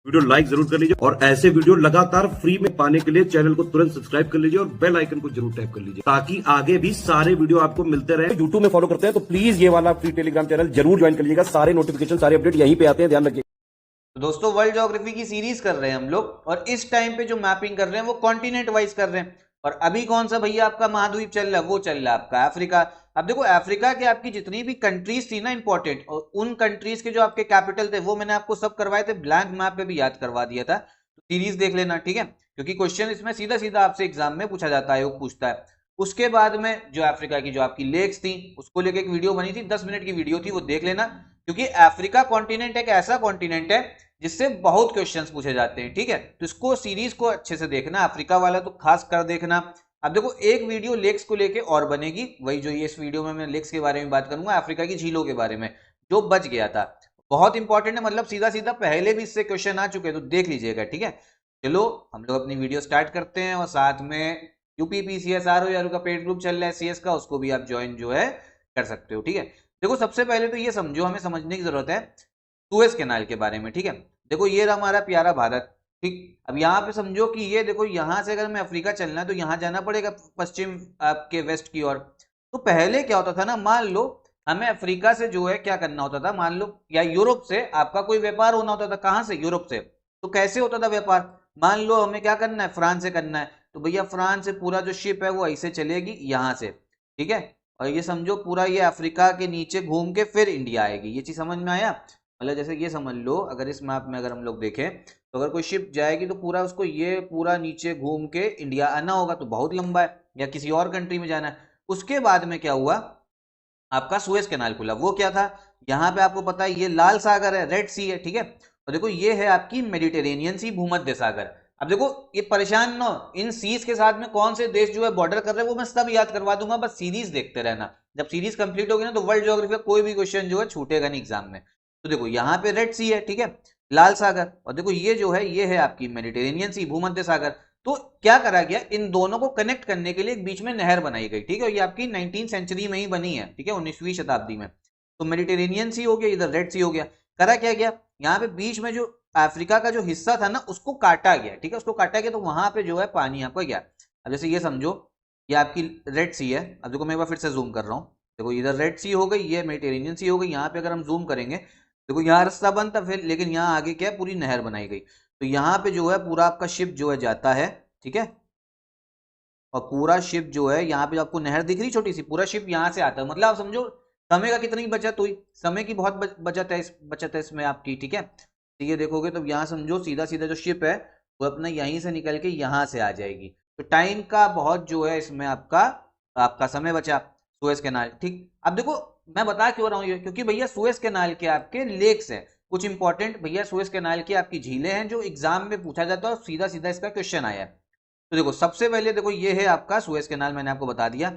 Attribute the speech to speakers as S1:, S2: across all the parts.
S1: Video like जरूर कर लीजिए और ऐसे वीडियो लगातार फ्री में पाने के लिए चैनल को तुरंत सब्सक्राइब कर लीजिए और बेल आइकन को जरूर टैप कर लीजिए ताकि आगे भी सारे वीडियो आपको मिलते रहे। यूट्यूब में फॉलो करते हैं तो प्लीज ये वाला फ्री टेलीग्राम चैनल जरूर ज्वाइन कर लीजिएगा। सारे नोटिफिकेशन सारे अपडेट यहीं पे आते हैं, ध्यान रखिए।
S2: दोस्तों वर्ल्ड ज्योग्राफी की सीरीज कर रहे हैं हम लोग और इस टाइम पे जो मैपिंग कर रहे हैं वो कॉन्टिनेंट वाइज कर रहे हैं। और अभी कौन सा भैया आपका महाद्वीप चल रहा है, वो चल रहा है आपका अफ्रीका। अब देखो अफ्रीका के आपकी जितनी भी कंट्रीज थी ना इंपॉर्टेंट, और उन कंट्रीज के जो आपके कैपिटल थे वो मैंने आपको सब करवाए थे, ब्लैंक मैप पे भी याद करवा दिया था। तो सीरीज देख लेना, ठीक है, क्योंकि क्वेश्चन इसमें सीधा सीधा आपसे एग्जाम में पूछा जाता है, आयोग पूछता है। उसके बाद में जो अफ्रीका की जो आपकी लेक्स थी उसको लेके एक वीडियो बनी थी, 10 मिनट की वीडियो थी, वो देख लेना। क्योंकि अफ्रीका कॉन्टिनेंट एक ऐसा कॉन्टिनेंट है जिससे बहुत क्वेश्चंस पूछे जाते हैं, ठीक है। तो इसको सीरीज को अच्छे से देखना, अफ्रीका वाला तो खास कर देखना। अब देखो एक वीडियो लेक्स को लेके और बनेगी, वही जो ये इस वीडियो में मैं लेक्स के बारे में बात करूंगा, अफ्रीका की झीलों के बारे में जो बच गया था। बहुत इंपॉर्टेंट है, मतलब सीधा सीधा पहले भी इससे क्वेश्चन आ चुके हैं, तो देख लीजिएगा, ठीक है। चलो हम लोग अपनी वीडियो स्टार्ट करते हैं और साथ में यूपीपीसीएसआरओ का पेड ग्रुप चल रहा है सीएस का, उसको भी आप ज्वाइन जो है कर सकते हो, ठीक है। देखो सबसे पहले तो ये समझो, हमें समझने की जरूरत है सुएज कैनाल के बारे में, ठीक है। देखो ये रहा हमारा प्यारा भारत, ठीक। अब यहाँ पे समझो कि ये देखो, यहाँ से अगर मैं अफ्रीका चलना है तो यहाँ जाना पड़ेगा पश्चिम आपके वेस्ट की ओर। तो पहले क्या होता था ना, मान लो हमें अफ्रीका से जो है क्या करना होता था, मान लो या यूरोप से आपका कोई व्यापार होना होता था। कहाँ से? यूरोप से। तो कैसे होता था व्यापार? मान लो हमें क्या करना है, फ्रांस से करना है, तो भैया फ्रांस से पूरा जो शिप है वो ऐसे चलेगी यहाँ से, ठीक है। और ये समझो पूरा ये अफ्रीका के नीचे घूम के फिर इंडिया आएगी। ये चीज समझ में आया? मतलब जैसे ये समझ लो, अगर इस मैप में अगर हम लोग देखें तो अगर कोई शिप जाएगी तो पूरा उसको ये पूरा नीचे घूम के इंडिया आना होगा, तो बहुत लंबा है, या किसी और कंट्री में जाना है। उसके बाद में क्या हुआ, आपका सुएज कैनाल खुला। वो क्या था, यहाँ पे आपको पता है ये लाल सागर है, रेड सी है, ठीक है। और देखो ये है आपकी मेडिटेरेनियन सी, भूमध्य सागर। अब देखो ये परेशान न हो, इन सीज के साथ में कौन से देश जो है बॉर्डर कर रहे हैं वो मैं सब याद करवा दूंगा, बस सीरीज देखते रहना। जब सीरीज कंप्लीट होगी ना तो वर्ल्ड ज्योग्राफी का कोई भी क्वेश्चन जो है छूटेगा नहीं एग्जाम में। तो देखो यहाँ पे रेड सी है, ठीक है, लाल सागर, और देखो ये जो है ये है आपकी मेडिटेरेनियन सी, भूमध्य सागर। तो क्या करा गया, इन दोनों को कनेक्ट करने के लिए एक बीच में नहर बनाई गई, ठीक है। ये आपकी 19वीं सेंचुरी में ही बनी है, ठीक है, 19वीं शताब्दी में। तो मेडिटेरेनियन सी हो गया, इधर रेड सी हो गया। करा क्या गया, यहाँ पे बीच में जो अफ्रीका का जो हिस्सा था ना उसको काटा गया, ठीक है, उसको काटा गया, तो वहां पे जो है पानी आपका गया। अब जैसे ये समझो ये आपकी रेड सी है। अब देखो मैं एक बार फिर से जूम कर रहा हूँ, देखो इधर रेड सी हो गई, ये मेडिटेरेनियन सी हो गई। यहाँ पे अगर हम जूम करेंगे देखो यहाँ रास्ता बंद था फिर, लेकिन यहाँ आगे क्या है, पूरी नहर बनाई गई। तो यहाँ पे जो है पूरा आपका शिप जो है जाता है, ठीक है। और पूरा शिप जो है यहाँ पे आपको नहर दिख रही छोटी सी, पूरा शिप यहाँ से आता है। मतलब आप समझो समय का कितनी बचत हुई, समय की बहुत बचत है, बचत है इसमें आपकी, ठीक है। तो ये देखोगे तो यहाँ समझो सीधा सीधा जो शिप है वो अपना यहीं से निकल के यहाँ से आ जाएगी। तो टाइम का बहुत जो है इसमें आपका आपका समय बचा। सुएज कैनाल, ठीक। अब देखो मैं बता क्यों रहा हूँ ये, क्योंकि भैया सुएज कैनाल के आपके लेक्स है कुछ इंपॉर्टेंट, भैया सुएज कैनाल की आपकी झीलें हैं जो एग्जाम में पूछा जाता है और सीधा सीधा इसका क्वेश्चन आया है। तो देखो सबसे पहले देखो ये है आपका सुएज कैनाल, मैंने आपको बता दिया।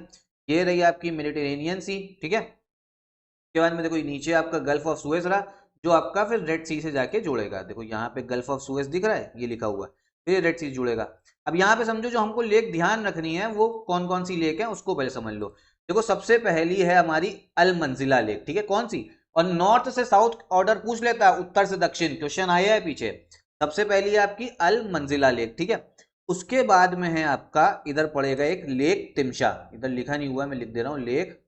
S2: ये रही आपकी मेडिटेरेनियन सी, ठीक है। उसके बाद में देखो नीचे आपका गल्फ ऑफ सुएज रहा, जो आपका फिर रेड सी से जाके जुड़ेगा। देखो यहाँ पे गल्फ ऑफ सुएज दिख रहा है, ये लिखा हुआ है, फिर रेड सी जुड़ेगा। अब यहाँ पे समझो जो हमको लेक ध्यान रखनी है वो कौन कौन सी लेक है उसको पहले समझ लो। देखो सबसे पहली है हमारी अल मंजिला लेक, ठीक है, कौन सी, और नॉर्थ से साउथ ऑर्डर पूछ लेता है, उत्तर से दक्षिण, क्वेश्चन आया है पीछे। सबसे पहली है आपकी अल मंजिला लेक, ठीक है। उसके बाद में है आपका इधर पड़ेगा एक लेक तिमशा, इधर लिखा नहीं हुआ मैं लिख दे रहा हूँ, लेक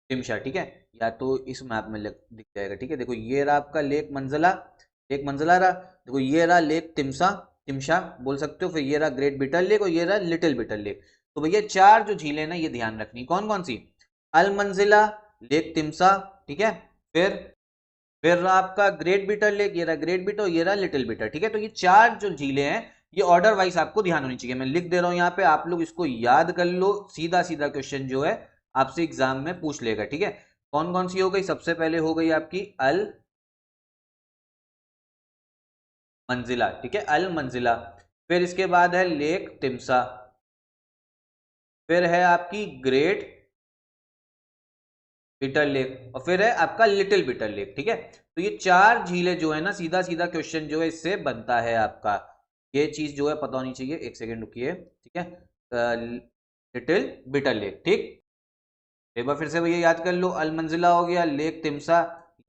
S2: तिमशा, ठीक है, या तो इस मैप में दिख जाएगा, ठीक है। देखो ये रहा आपका लेक मंजला, लेक मंजला रहा। देखो ये रहा लेक तिमसा, तिमशा बोल सकते हो। फिर ये रहा ग्रेट बिटर लेक और ये रहा लिटिल बिटर लेक। तो भैया चार जो झीलें ना ये ध्यान रखनी, कौन कौन सी, अल मंजिला, लेक तिमसा, ठीक है। फिर रहा आपका ग्रेट बिटर लेक, ये रहा ग्रेट बिटर, ये रहा लिटिल बिटर, ठीक है। तो ये चार जो झीलें हैं ये ऑर्डर वाइज आपको ध्यान होनी चाहिए। मैं लिख दे रहा हूं यहाँ पे, आप लोग इसको याद कर लो, सीधा सीधा क्वेश्चन जो है आपसे एग्जाम में पूछ लेगा, ठीक है। कौन कौन सी हो गई, सबसे पहले हो गई आपकी अल मंजिला, ठीक है, अल मंजिला। फिर इसके बाद है लेक तिमसा, फिर है आपकी ग्रेट बिटर लेक, और फिर है आपका लिटिल बिटर लेक, ठीक है। तो ये चार झीलें जो है ना, सीधा सीधा क्वेश्चन जो है इससे बनता है आपका। ये चीज जो है पता होनी चाहिए, एक सेकेंड रुकिए, ठीक है। लिटिल बिटर लेक, ठीक। एक बार फिर से भैया याद कर लो, अल मंजिला हो गया, लेक तिमसा,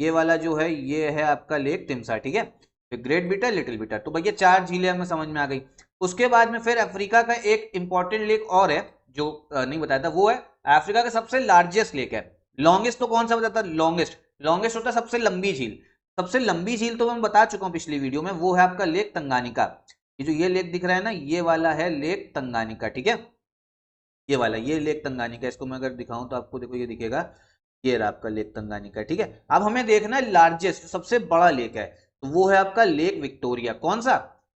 S2: ये वाला जो है ये है आपका लेक तिमसा, ठीक है। फिर ग्रेट बिटर, लिटिल बिटर। तो भैया 4 झीलें हमें समझ में आ गई। उसके बाद में फिर अफ्रीका का एक इंपॉर्टेंट लेक और है जो नहीं बताया था, वो है अफ्रीका का सबसे लार्जेस्ट लेक है। लॉन्गेस्ट तो कौन सा बताता है? लॉन्गेस्ट, लॉन्गेस्ट होता है सबसे लंबी झील। सबसे लंबी झील तो मैं बता चुका हूं पिछली वीडियो में, वो है आपका लेक तंगानिका। ये जो ये लेक दिख रहा है ना, ये वाला है लेक तंगानिका, ठीक है। ये वाला, ये लेक तंगानिका, इसको मैं अगर दिखाऊं तो आपको देखो ये दिखेगा, ये रहा आपका लेक तंगानिका, ठीक है। अब हमें देखना है लार्जेस्ट, सबसे बड़ा लेक है, तो वो है आपका लेक विक्टोरिया। कौन सा?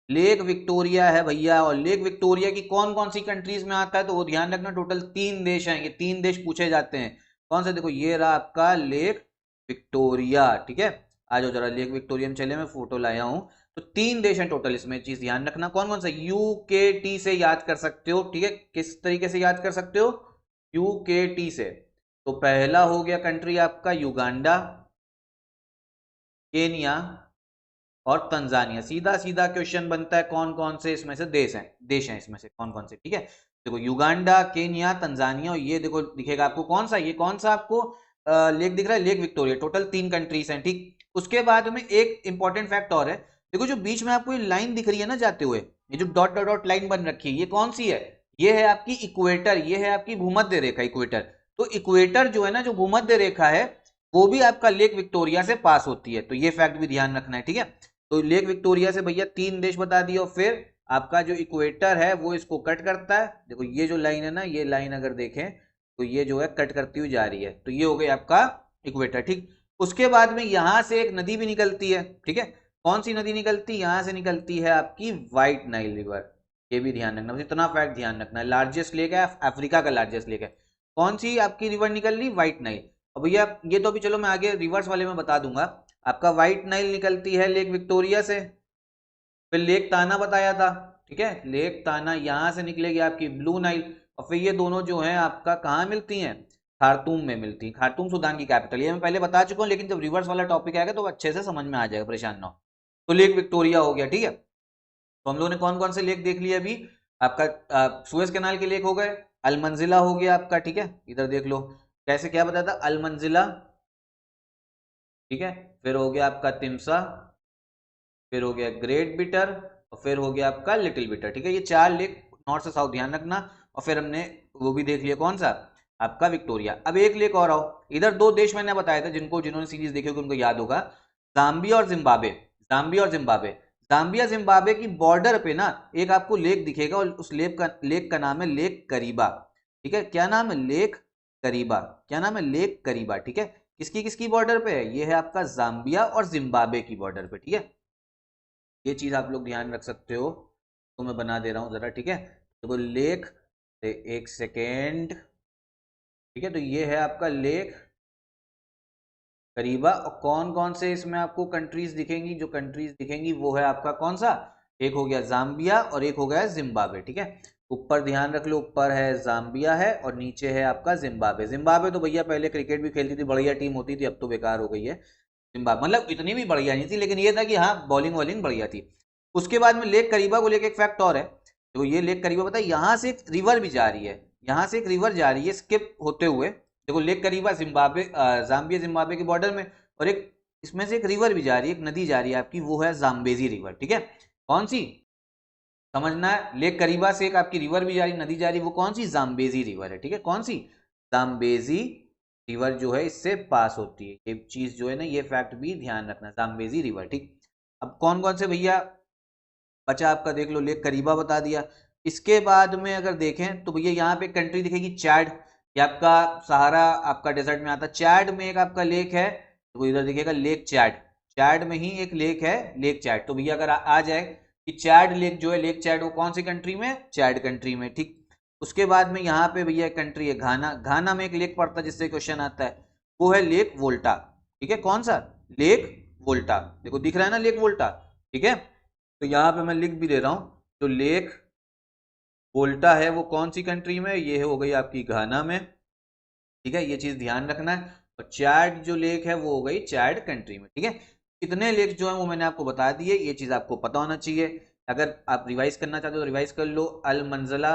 S2: लेक विक्टोरिया है भैया। और लेक विक्टोरिया की कौन कौन सी कंट्रीज में आता है, तो वो ध्यान रखना, टोटल 3 देश हैं, ये 3 देश पूछे जाते हैं। कौन सा? देखो ये रहा आपका लेक विक्टोरिया, ठीक है। आ जाओ जरा लेक विक्टोरिया में चले, मैं फोटो लाया हूं। तो 3 देश हैं टोटल, इसमें चीज ध्यान रखना। कौन कौन सा? यूकेटी से याद कर सकते हो, ठीक है। किस तरीके से याद कर सकते हो? यूकेटी से। तो पहला हो गया कंट्री आपका युगांडा, केनिया और तंजानिया। सीधा सीधा क्वेश्चन बनता है, कौन कौन से इसमें से देश हैं इसमें से कौन कौन से, ठीक है। देखो युगांडा, केनिया, तंजानिया, और ये देखो दिखेगा आपको कौन सा, ये कौन सा आपको लेक दिख रहा है? Lake Victoria. टोटल 3 कंट्रीज हैं, ठीक। उसके बाद में एक इंपॉर्टेंट फैक्ट और है, देखो जो बीच में आपको ये लाइन दिख रही है ना जाते हुए, ये जो डॉट डॉट डॉट लाइन बन रखी है, ये कौन सी है? ये है आपकी इक्वेटर, ये है आपकी भूमध्य रेखा, इक्वेटर। तो इक्वेटर जो है ना, जो भूमध्य रेखा है, वो भी आपका लेक विक्टोरिया से पास होती है। तो ये फैक्ट भी ध्यान रखना है, ठीक है। तो लेक विक्टोरिया से भैया 3 देश बता दिए, और फिर आपका जो इक्वेटर है वो इसको कट करता है। देखो ये जो लाइन है ना, ये लाइन अगर देखें तो ये जो है कट करती हुई जा रही है, तो ये हो गई आपका इक्वेटर, ठीक। उसके बाद में यहां से एक नदी भी निकलती है, ठीक है। कौन सी नदी निकलती है? यहां से निकलती है आपकी व्हाइट नाइल रिवर। ये भी ध्यान रखना, इतना फैक्ट ध्यान रखना है। लार्जेस्ट लेक है, अफ्रीका का लार्जेस्ट लेक है। कौन सी आपकी रिवर निकल रही? White Nile. और भैया ये तो अभी चलो मैं आगे रिवर्स वाले में बता दूंगा। आपका व्हाइट नाइल निकलती है लेक विक्टोरिया से। फिर लेक ताना बताया था, ठीक है। लेक ताना यहां से निकलेगी आपकी ब्लू नाइल। और फिर ये दोनों जो है आपका कहाँ मिलती हैं? खार्तूम में मिलती हैं। खार्तूम सूडान की कैपिटल, ये मैं पहले बता चुका हूँ, लेकिन जब रिवर्स वाला टॉपिक आएगा तो अच्छे से समझ में आ जाएगा, परेशान ना हो। तो लेक विक्टोरिया हो गया, ठीक है। तो हम लोगों ने कौन कौन से लेक देख लिए अभी? आपका सुएज कैनाल के लेक हो गए, अलमंजिला हो गया आपका, ठीक है। इधर देख लो कैसे, क्या बताया था? अलमंजिला, ठीक है। फिर हो गया आपका तिमसा, फिर हो गया ग्रेट बिटर, और फिर हो गया आपका लिटिल बिटर, ठीक है। ये 4 लेक नॉर्थ से साउथ ध्यान रखना। और फिर हमने वो भी देख लिया, कौन सा? आपका विक्टोरिया। अब एक लेक और आओ, इधर 2 देश मैंने बताया था, जिन्होंने सीरीज देखी होगी उनको याद होगा, जाम्बिया और जिम्बाब्वे। जाम्बिया और जिम्बाब्वे, जाम्बिया जिम्बाब्वे की बॉर्डर पे ना एक आपको लेक दिखेगा, और उस लेक का नाम है लेक करीबा, ठीक है। क्या नाम है? लेक करीबा। क्या नाम है? लेक करीबा, ठीक है। किसकी किसकी बॉर्डर पे है? ये है आपका जाम्बिया और जिम्बाब्वे की बॉर्डर पे, ठीक है। ये चीज आप लोग ध्यान रख सकते हो, तो मैं बना दे रहा हूं जरा, ठीक है। तो लेक, एक सेकेंड, ठीक है। तो ये है आपका लेक करीबा। और कौन कौन से इसमें आपको कंट्रीज दिखेंगी? जो कंट्रीज दिखेंगी वो है आपका कौन सा? एक हो गया जाम्बिया और एक हो गया जिम्बाब्वे, ठीक है। ऊपर ध्यान रख लो, ऊपर है जाम्बिया है और नीचे है आपका जिम्बाब्वे। जिम्बाब्वे तो भैया पहले क्रिकेट भी खेलती थी, बढ़िया टीम होती थी, अब तो बेकार हो गई है जिम्बाब्वे। मतलब इतनी भी बढ़िया नहीं थी, लेकिन ये था कि हाँ बॉलिंग वॉलिंग बढ़िया थी। उसके बाद में लेक करीबा को लेकर एक फैक्ट और है, तो ये लेक करीबा बताइए, यहाँ से एक रिवर भी जा रही है, यहाँ से एक रिवर जा रही है स्किप होते हुए। देखो लेक करीबा जिम्बाब्वे, जाम्बिया जिम्बाब्वे के बॉर्डर में, और एक इसमें से एक रिवर भी जा रही है, एक नदी जा रही है आपकी, वो है जाम्बेजी रिवर, ठीक है। कौन सी? समझना है, लेक करीबा से एक आपकी रिवर भी जा रही, नदी जा रही, वो कौन सी? जाम्बेजी रिवर है, ठीक है। कौन सी? जाम्बेजी रिवर जो है इससे पास होती है। ये चीज जो है ना, ये फैक्ट भी ध्यान रखना, जाम्बेजी रिवर, ठीक। अब कौन कौन से भैया बचा आपका, देख लो लेक करीबा बता दिया। इसके बाद में अगर देखें तो भैया यहाँ पे कंट्री दिखेगी चैड, ये आपका सहारा आपका डेजर्ट में आता है। चैड में एक आपका लेक है, तो इधर दिखेगा लेक चैड। चैड में ही एक लेक है, लेक चैड। तो भैया अगर आ जाए कि चैड लेक जो है, लेक चैड, वो कौन सी कंट्री में? चैड कंट्री में, ठीक। उसके बाद में यहाँ पे भैया कंट्री है घाना। घाना में एक लेक पड़ता है जिससे क्वेश्चन आता है, वो है लेक वोल्टा, ठीक है। कौन सा? लेक वोल्टा। देखो दिख रहा है ना लेक वोल्टा, ठीक है। तो यहाँ पे मैं लिख भी दे रहा हूं, तो लेक वोल्टा है वो कौन सी कंट्री में? ये हो गई आपकी घाना में, ठीक है। ये चीज ध्यान रखना है। और चैड जो लेक है वो हो गई चैड कंट्री में, ठीक है। इतने लेक जो है वो मैंने आपको बता दिए, ये चीज आपको पता होना चाहिए। अगर आप रिवाइज करना चाहते हो तो रिवाइज कर लो। अल मंजला,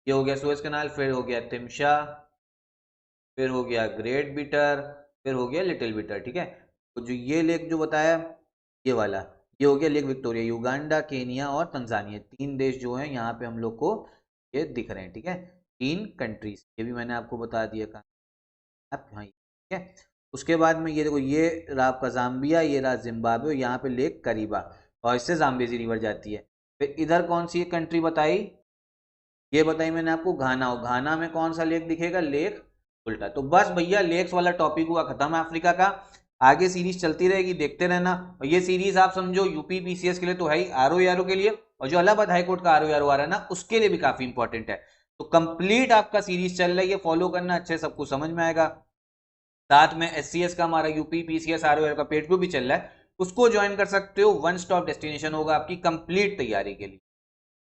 S2: ये हो गया सुएज कनाल, फिर हो गया तिमशा, फिर हो गया ग्रेट बिटर, फिर हो गया लिटिल बिटर, ठीक है। तो जो ये लेक जो बताया ये वाला, ये हो गया लेक विक्टोरिया, युगांडा, केनिया और तंजानिया, 3 देश जो हैं यहाँ पे हम लोग को ये दिख रहे हैं, ठीक है, 3 कंट्रीज, ये भी मैंने आपको बता दिया कहाँ आप, हाँ ठीक है। उसके बाद में ये देखो, ये रहा आपका जाम्बिया, ये रहा जिम्बाब्वे, यहाँ पे लेक करीबा और इससे जाम्बेजी रिवर जाती है। फिर इधर कौन सी कंट्री बताई, ये बताई मैंने आपको घाना, और घाना में कौन सा लेक दिखेगा, लेक उल्टा। तो बस भैया लेक्स वाला टॉपिक हुआ खत्म अफ्रीका का। आगे सीरीज चलती रहेगी, देखते रहना। और ये सीरीज आप समझो यूपी पीसीएस के लिए तो है ही, आरओ के लिए, और जो इलाहाबाद हाईकोर्ट का आरओ आ रहा है ना, उसके लिए भी काफी इंपॉर्टेंट है। तो कंप्लीट आपका सीरीज चल रही है, फॉलो करना, अच्छे सबको समझ में आएगा। साथ में एससीएस का हमारा यूपी पीसीएस आरओ का पेड ग्रुप भी चल रहा है, उसको ज्वाइन कर सकते हो। वन स्टॉप डेस्टिनेशन होगा आपकी कंप्लीट तैयारी के लिए।